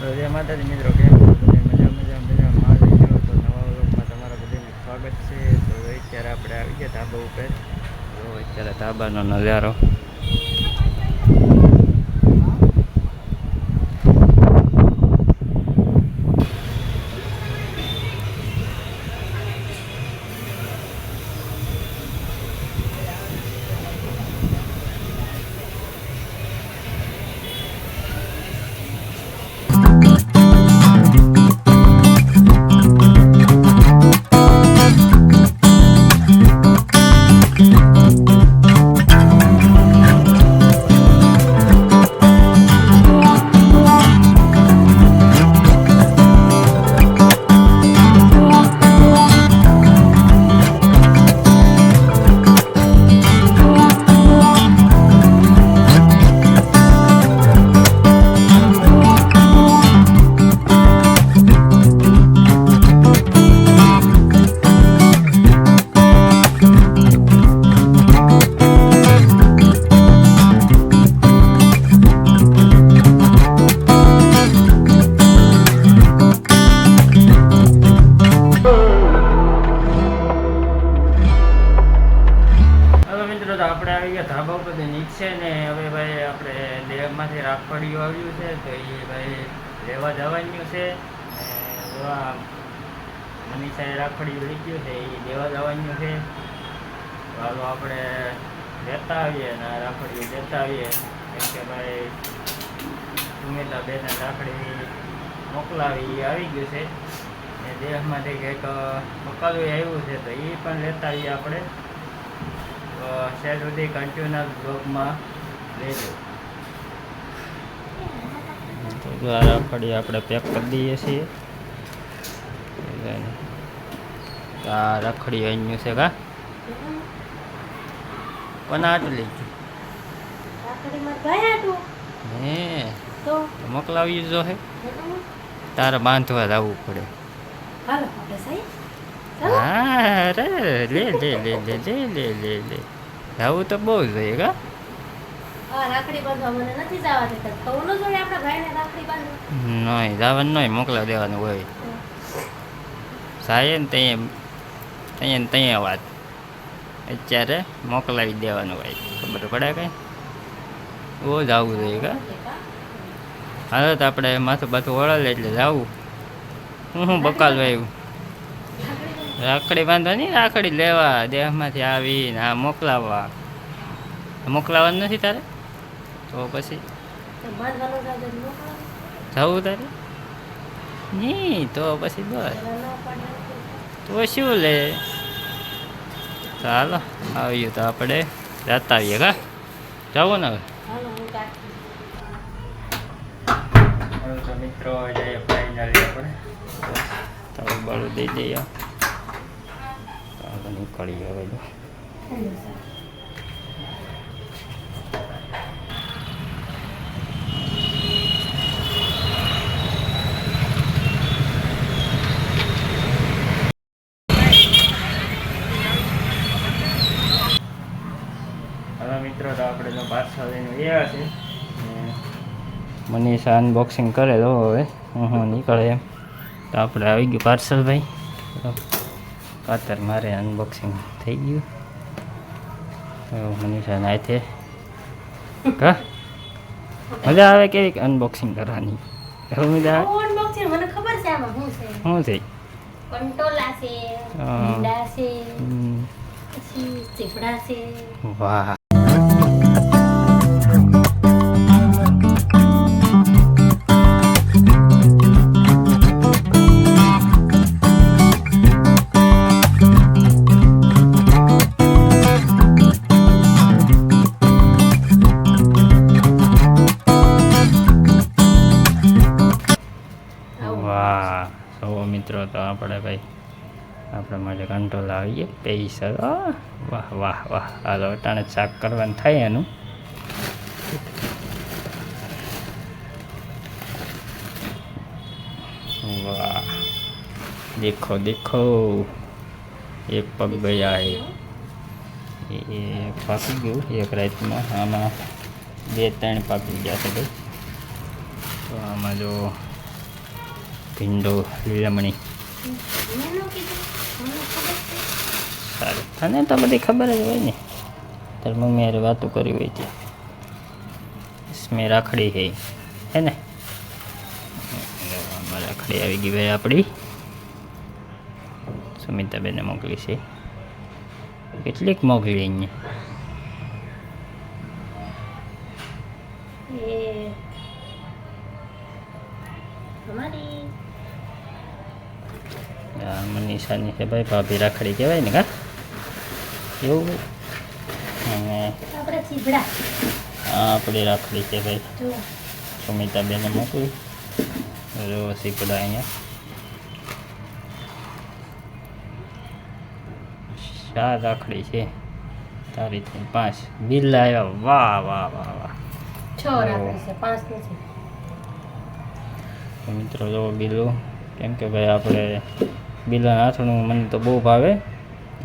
જય માતાજી મિત્રો, કેમ છો? બધા મજા માં મિત્રો. તો નવા વ્લોગમાં તમારા બધાનું સ્વાગત છે. તો અત્યારે આપણે આવી ગયા ધાબા ઉપર. તો અત્યારે ધાબાનો નજારો. આપણે આવી ગયા ધાબા ઉપર નીચે ને હવે ભાઈ આપણે લેબમાંથી રાખડીઓ આવ્યું છે તો એ ભાઈ લેવા જવાનું છે ને મનીષાએ રાખડી લઈ ગયું છે એ લેવા જવાનું છે. હાલો આપણે લેતા આવીએ ને રાખડીઓ લેતા આવીએ કેમ કે ભાઈ સુમિતા બેને રાખડી મોકલાવી એ આવી ગયું છે ને દેહમાંથી કંઈક મોકલવું આવ્યું છે તો એ પણ લેતા આવીએ આપણે. શેર સુધી કન્ટિન્યુઅસ બ્લોગમાં લેજો. તો આ રાખડી આપણે પેક કરી દઈએ છીએ. આ રાખડી અહીંનું છે કા પણ આટલું લઈ ગયું હે તો મોકલાવી જો હે તારે બાંધવા જવું પડે. હા રે લે લે લે લે લે લે લે લે જવું તો બહુ જોઈએ કા નહીં જવાનું નહીં મોકલા દેવાનું હોય સાહેબ ત્યાં ત્યાં વાત અત્યારે મોકલાવી દેવાનું હોય ખબર પડે કઈ બહુ જવું જોઈએ કા. હાલો તો આપણે માથું બાથું વળાલે એટલે જવું. હું બકાલ આવ્યું રાખડી બાંધવાની રાખડી લેવા દેહમાંથી આવીને આ મોકલાવાનું નથી તારે તો પછી જવું તારે નહીં તો પછી બસ તો શું લે. ચાલો આવ્યું તો આપણે જતા આવીએ કા જવું ને હવે તો મિત્રો જઈએ ફાઇનલી આપણે તારું બાળું દઈ દઈએ નીકળી હવે જો હવે મિત્રો તો આપણે જો પાછા લઈને ગયા છે મનીષા અનબોક્સિંગ કરે તો હવે હું નીકળે એમ તો આપણે આવી ગયું પાર્સલ ભાઈ. કાતર મારે અનબોક્સિંગ થઈ ગયું તો મનીષા નાથે કા મજા આવે કેવી અનબોક્સિંગ કરવાની મજા આવે. મને ખબર છે આમાં શું છે કંટોલા છે ઈંડા છે પછી ચીપડા છે. વાહ મિત્રો તો આપણે ભાઈ આપણા માટે કંટ્રોલ આવીએ પૈસા વાહ વાહ વાહ. હાલો અટાણે શાક કરવાનું થાય એનું વાહ દેખો દેખો એક પગ ગયા હે એ પાકી ગયું એક રાતમાં આમાં 2-3 પાકી ગયા છે ભાઈ. તો આમાં જો ભીંડો લીલમણી મેં નો કીધું, મને ખબર છે. સારું તને તો બધી ખબર જ હોય ને તાર મમ્મી યાર વાતો કરી હોય છે इसमें રાખડી હે ને રાખડી આવી ગઈ ભાઈ આપણી સુમિતાબેને મોકલી છે કેટલીક મોકલી અહીંયા એ અમારી મનીષાની છે ભાઈ ભાભી રાખડી કહેવાય ને કા એવું અને આપણે ચીબડા આ આપણી રાખડી છે ભાઈ જો સુમિતાબેને મોકલી જો સીપડા અહીંયા ચાર રાખડી છે તારી 5 બિલ આવ્યા વાહ વાહ વાહ વાહ 6 રાખડી છે, 5 નથી. તો મિત્રો જો બિલો કેમ કે ભાઈ આપણે બિલા નાથણું મને તો બહુ ભાવે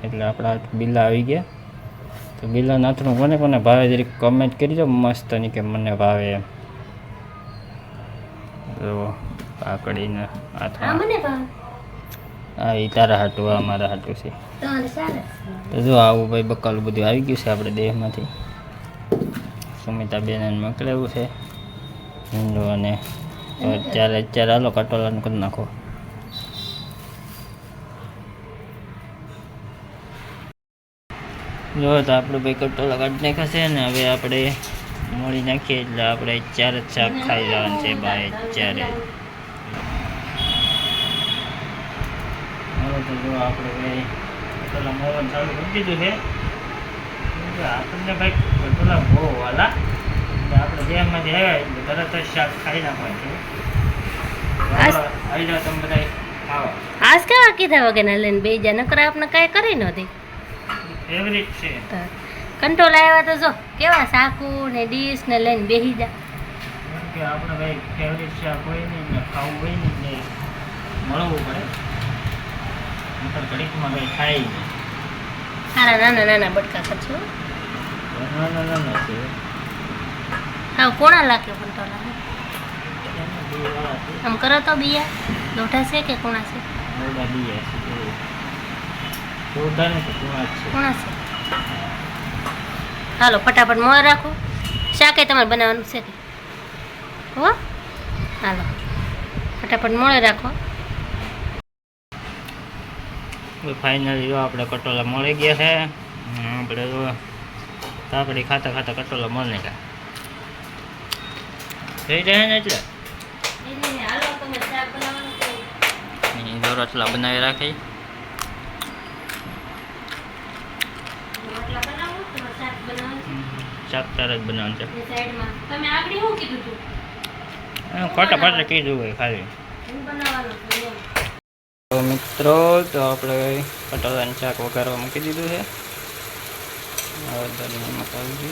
એટલે આપણા બિલા આવી ગયા તો બિલા નાથણું કોને કોને ભાવે જરીક કમેન્ટ કરી દો મસ્ત ની કે મને ભાવે એમ જો કાકડીને આ આથણા મને ભાવ હા એ તારા હાટું આ મારા હાટું છે તમારે ચાલે તો જો આવું ભાઈ બકાલું બધું આવી ગયું છે આપણે દેહમાંથી સુમિતાબેન મોકલેવું છે હિન્દુ અને તો અત્યારે હાલો કટોલાનું કરી નાખો જો તો આપણું ભાઈ કટોલા કાઢી નાખ્યા છે ને હવે આપણે મળી નાખીએ એટલે આપણે 4 જ શાક ખાઈ જવાનું છે ભાઈ 4 હવે તો જો આપણે ભાઈ કટોલા મોવાનું ચાલુ કરી દીધું છે આપણને ભાઈ કટોલા બહુ વાલા એટલે આપણે જેમાંથી આવ્યા એટલે તરત જ શાક ખાઈ નાખવાનું છે આવી જાઓ તમે બધા ખાવા આજ કેવા કીધા વગેરે લઈને બે જા નકર આપણે કાંઈ કરી નહોતી ફેવરિટ છે કંટ્રોલ આવ્યા તો જો કેવા શાકુ ને ડીશ ને લઈને બેસી જા કેમ કે આપણે ભાઈ ફેવરિટ શાક હોય ને ખાવું હોય ને એટલે મળવું પડે નકર ઘડીકમાં ભાઈ ખાઈ જાય સારા નાના નાના બટકા કરજો ના છે હા કોણા લાગે કંટ્રોલ એના બે વાળા છે આમ કરો તો બિયા લોઠા છે કે કોણા છે મોડા બીયા છે જોરદાર ને તો કુણા જ છે કોણા છે હાલો ફટાફટ મોર રાખો શાકે તમારે બનાવવાનું છે કે હો હાલો ફટાફટ મોળે રાખો ફાઇનલી જો આપણે કટોલા મળી ગયા છે આપણે જો કાકડી ખાતા ખાતા કટોલા મળી નાખ્યા થઈ જાય ને એટલે હાલો તમે શાક બનાવવાનું છે એની જો રોટલા બનાવી રાખી રોટલા બનાવો તમારે શાક બનાવવાનું છે શાક તાર જ બનાવવાનું છે એ સાઈડમાં તમે આગળ શું કીધું હતું ફટા ફટા કીધું હોય ખાલી હું બનાવવાનું છે બોલો. તો મિત્રો તો આપણે કટોલાનું શાક વઘારવા મૂકી દીધું છે હવે ધનિયા મસાલો છે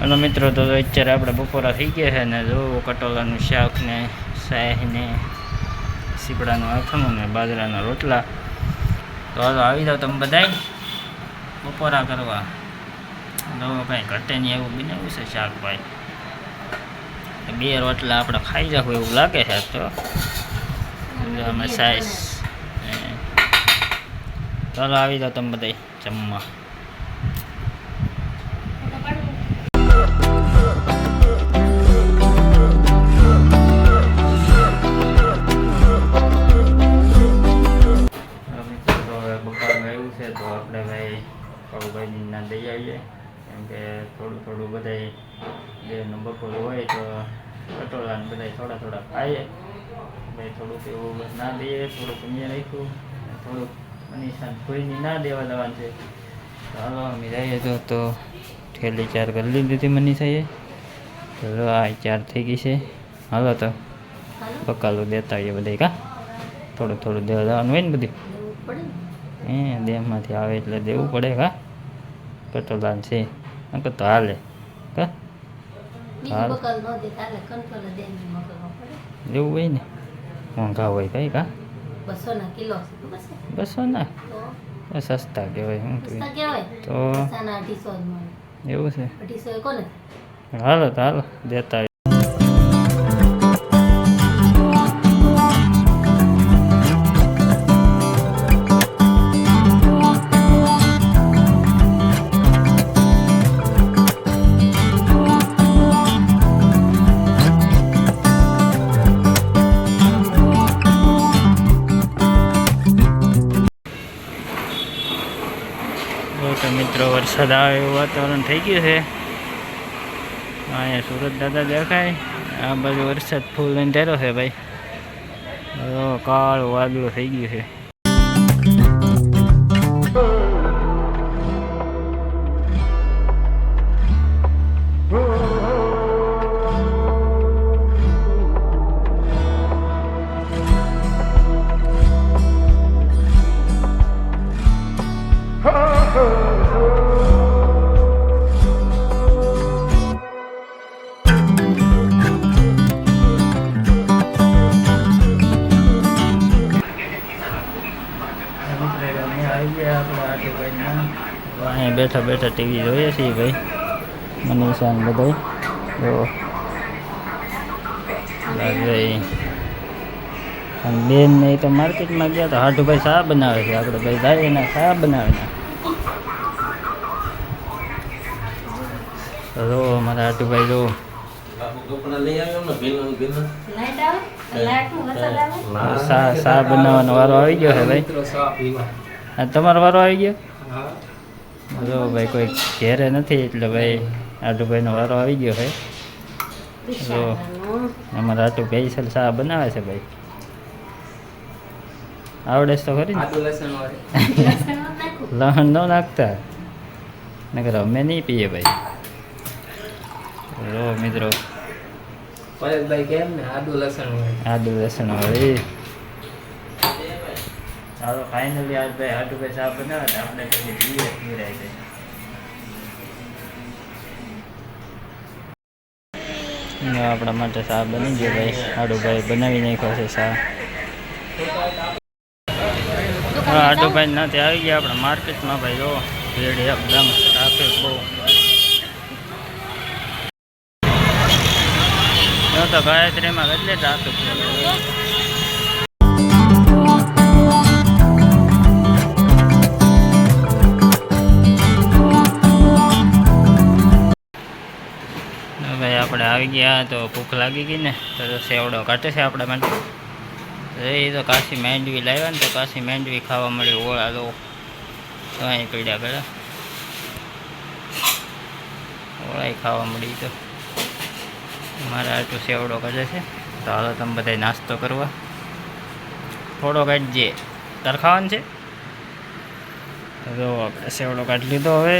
હલો મિત્રો તો અત્યારે આપણે બપોરા થઈ ગયા છે ને જો કટોલાનું શાક ને શાહ ને સીપડાનું આથણું ને બાજરાના રોટલા તો હાલો આવી જાઓ તમે બધાય બપોરા કરવા તો કાંઈ ઘટે નહીં એવું બનાવ્યું છે શાક ભાઈ 2 રોટલા આપણે ખાઈ જાવ એવું લાગે છે તો અમે સાઈઝ ચાલો આવી જાઓ તમે બધાય જમવા તો આપણે ભાઈ કાળુભાઈ ના દઈ આવીએ કેમ કે થોડું બધાય જેનું બપોર હોય તો કટોળાને બધાય થોડા ખાઈએ ભાઈ થોડુંક એવું ના દઈએ થોડુંક અહીંયા રાખ્યું થોડુંક મનીષાને કોઈની ના દેવા જવાનું છે તો હાલો અમે જઈએ તો થેલી 4 કરી લીધી મનીષાએ તો આ 4 થઈ ગઈ છે હાલો તો બકાલું દેતા આવીએ બધા કા થોડું દેવા જવાનું હોય ને બધું દેહમાંથી આવે એટલે દેવું પડે કા કટોલાન છે નકર તો હાલે કા દેવું હોય ને મોંઘા હોય કઈ કા 200 ના કિલો છે 200 ના સસ્તા કહેવાય શું સસ્તા કહેવાય તો સાના 250 જ મળે એવું છે 250 કોને હાલો તો હાલો દેતા આવીએ. તો મિત્રો વરસાદ આવે એવું વાતાવરણ થઈ ગયું છે. અહીંયા સુરત દાદા દેખાય આ બાજુ વરસાદ ફૂલ લઈને ધેરો છે ભાઈ. કાળું વાદળું થઈ ગયું છે. અહીંયા બેઠા બેઠા ટીવી જોઈએ છીએ ભાઈ. મનીષા ને બધા જો ભાઈ બેન ને તો માર્કેટમાં ગયા તો હાટુભાઈ શા બનાવે છે. આપણે ભાઈ જાય એના શા બનાવે ને જો મારા હાટુભાઈ જો શા બનાવવાનો વારો આવી ગયો છે ભાઈ. આ તમારો વારો આવી ગયો જો ભાઈ કોઈ ઘેરે નથી એટલે ભાઈ આટુભાઈનો વારો આવી ગયો છે. જો અમારા આટુ સ્પેશિયલ શા બનાવે છે ભાઈ. આવડે તો ખરી ને લહણ ન નાખતા નકર અમે નહીં પીએ ભાઈ. જો મિત્રો આદુ લસણ વાળી ચાલો ફાઇનલી આજ ભાઈ હાટુભાઈ ચા બનાવે તો આપણે કદી પીએ પીરાય જાય. આપણા માટે ચા બની ગયો ભાઈ. હાટુભાઈ બનાવી નાખ્યો છે ચા. હાટુભાઈ નથી આવી ગયા આપણે માર્કેટમાં ભાઈ. જો ભીડ એકદમ ટ્રાફિક બહુ તો ગાયત્રીમાં કેટલી ટ્રાફિક છે. ભાઈ આપણે આવી ગયા તો ભૂખ લાગી ગઈ ને તો સેવડો કાઢે છે આપણા માટે. એ તો કાશી માંડવી લાવ્યા ને તો કાશી માંડવી ખાવા મળી. ઓળા લો તો અહીં પીડ્યા પેલા ઓળાઈ ખાવા મળી. તો મારા આટલું સેવડો કાઢે છે તો હાલો તમે બધા નાસ્તો કરવા. થોડો કાઢજે તાર ખાવાનું છે. તો આપણે સેવડો કાઢી લીધો. હવે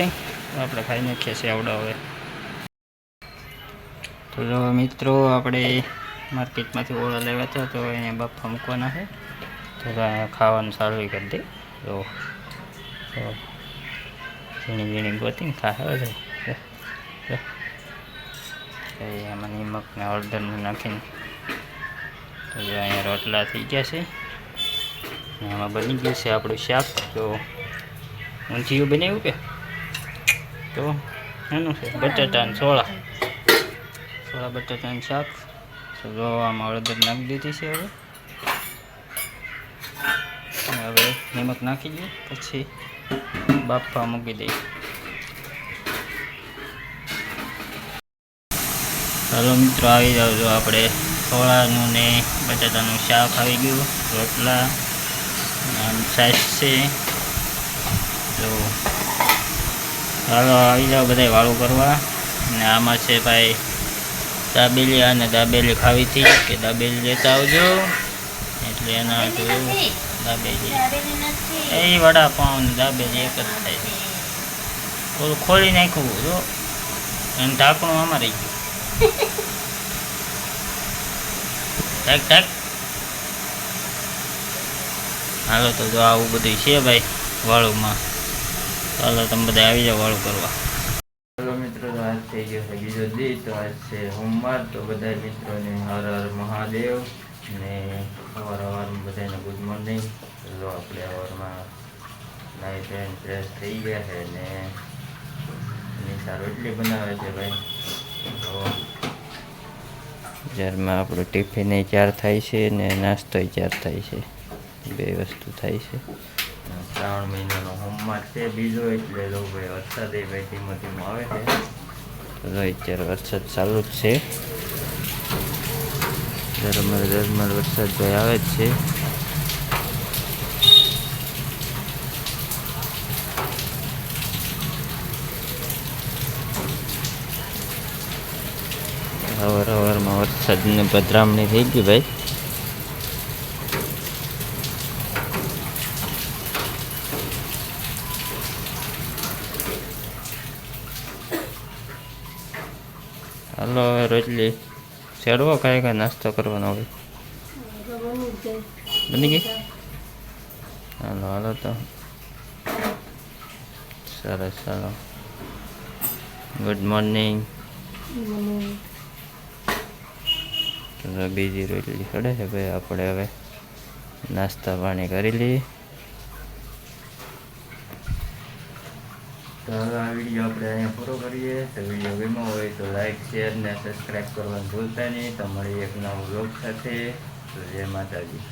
આપણે ખાઈ નાખીએ સેવડો. હવે તો જો મિત્રો આપણે માર્કેટમાંથી ઓળા લેવા હતા તો અહીંયા બાફા મૂકવાના છે. તો ખાવાનું સારું કરી દે. તો ઝીણી ઝીણી ગોતીને ખાવા છે. એમાં નિમક ને હળદર નાખીને તો જો અહીંયા રોટલા થઈ ગયા છે. એમાં બની ગયું છે આપણું શાક. તો ઊંધિયું બનાવ્યું કે તો એનું છે બટાટા અને સોળા બટાટાનું શાક. તો જો આમાં હળદર નાખી દીધી છે. હવે નિમક નાખી દઈએ પછી બાફવા મૂકી દઈએ. ચાલો મિત્રો આવી જાવ. જો આપણે સોળાનું ને બટાટાનું શાક આવી ગયું. રોટલા છાશ છે. તો ચાલો આવી જાવ બધા વાળું કરવા. અને આમાં છે ભાઈ દાબેલી. અને દાબેલી ખાવી હતી કે દાબેલી લેતા આવજો. એટલે એના દાબેલી એ વડાપાઉં ને દાબેલી એક જ થાય. થોડું ખોલી નાખ્યું જો અને ઢાંકણું આમાં રહી ગયું. ઢાક હાલો તો જો આવું બધું છે ભાઈ વાળુમાં. ચાલો તમે બધા આવી જાઓ વાળું કરવા. ચાલો મિત્રો તો આજ થઈ ગયો છે બીજો દી. તો આજ છે સોમવાર. તો બધા મિત્રોને હર હર મહાદેવ ને સવારમાં બધાને ગુડ મોર્નિંગ. તો આપણે સવારમાં નાઈ ધોઈને ફ્રેશ થઈ ગયા છે ને નિશા રોટલી બનાવે છે ભાઈ. તો જ્યારમાં આપણું ટિફિન તૈયાર થાય છે ને નાસ્તો તૈયાર થાય છે, બે વસ્તુ થાય છે. શ્રાવણ મહિનાનો હોમમાં છે બીજો, એટલે જો ભાઈ વરસાદ ભાઈ ધીમો ધીમો આવે છે. તો અત્યારે વરસાદ ચાલુ જ છે, ઝરમર વરસાદ ભાઈ આવે જ છે. સવારમાં વરસાદની પધરામણી થઈ ગઈ ભાઈ. હાલો હવે રોટલી ચડવો કાંઈ નાસ્તો કરવાનો હોય. બની ગઈ? હાલો હાલો તો સરસ. ચાલો, ગુડ મોર્નિંગ. બીજી રોટલી ચડે છે ભાઈ. આપણે હવે નાસ્તા પાણી કરી લઈએ. તો હવે આ વિડીયો આપણે અહીંયા પૂરો કરીએ. તો વિડીયો ગમ્યો હોય તો લાઈક, શેર ને સબસ્ક્રાઈબ કરવાનું ભૂલતા નહીં. તો મળીએ એક નવો વ્લોગ સાથે. તો જય માતાજી.